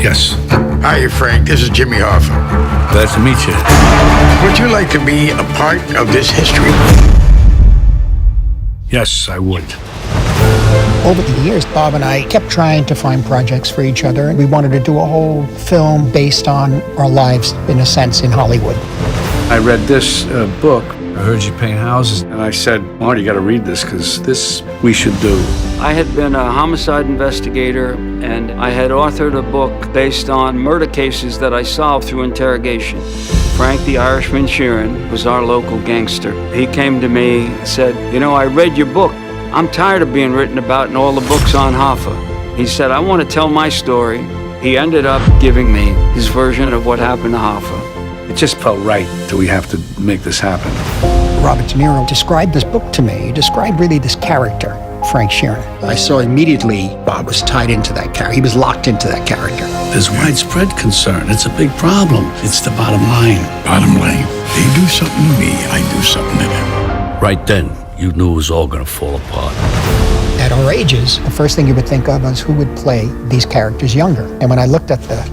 Yes. Hi, Frank. This is Jimmy Hoffa. Glad to meet you. Would you like to be a part of this history? Yes, I would. Over the years, Bob and I kept trying to find projects for each other. We wanted to do a whole film based on our lives, in a sense, in Hollywood. I read this book. I heard you paint houses, and I said, Marty, you got to read this, because this we should do. I had been a homicide investigator, and I had authored a book based on murder cases that I solved through interrogation. Frank the Irishman Sheeran was our local gangster. He came to me and said, you know, I read your book. I'm tired of being written about in all the books on Hoffa. He said, I want to tell my story. He ended up giving me his version of what happened to Hoffa. It just felt right that we have to make this happen. Robert De Niro described this book to me. He described really this character, Frank Sheeran. I saw immediately Bob was tied into that character. He was locked into that character. There's widespread concern. It's a big problem. It's the bottom line. Bottom line, they do something to me, I do something to them. Right then, you knew it was all going to fall apart. At our ages, the first thing you would think of is who would play these characters younger. And when I looked at the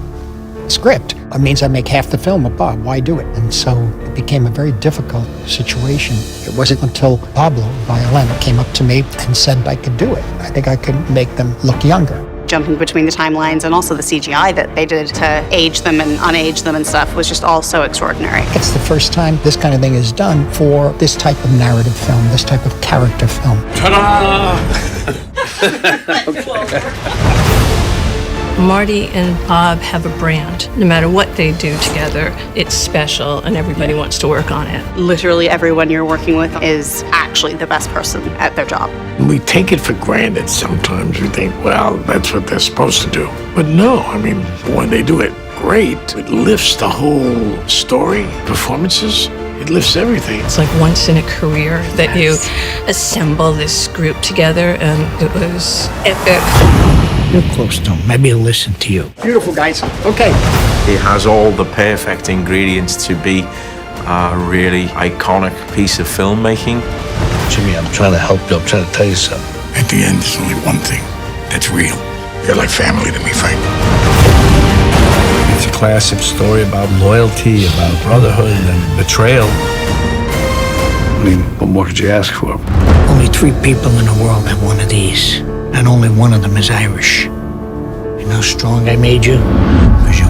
script, it means I make half the film with Bob. Why do it? And so it became a very difficult situation. It wasn't until Pablo Violin came up to me and said I could do it. I think I could make them look younger. Jumping between the timelines and also the CGI that they did to age them and unage them and stuff was just all so extraordinary. It's the first time this kind of thing is done for this type of narrative film, this type of character film. Ta-da! Marty and Bob have a brand. No matter what they do together, it's special and everybody wants to work on it. Literally everyone you're working with is actually the best person at their job. We take it for granted sometimes. We think, well, that's what they're supposed to do. But no, I mean, when they do it great, it lifts the whole story, performances. It lifts everything. It's like once in a career that you assemble this group together, and it was epic. You're close to him. Maybe he'll listen to you. Beautiful, guys. Okay. It has all the perfect ingredients to be a really iconic piece of filmmaking. Jimmy, I'm trying to help you. I'm trying to tell you something. At the end, there's only one thing that's real. You're like family to me, Frank. It's a classic story about loyalty, about brotherhood and betrayal. I mean, what more could you ask for? Only 3 people in the world have one of these, and only one of them is Irish. You know how strong I made you? Because you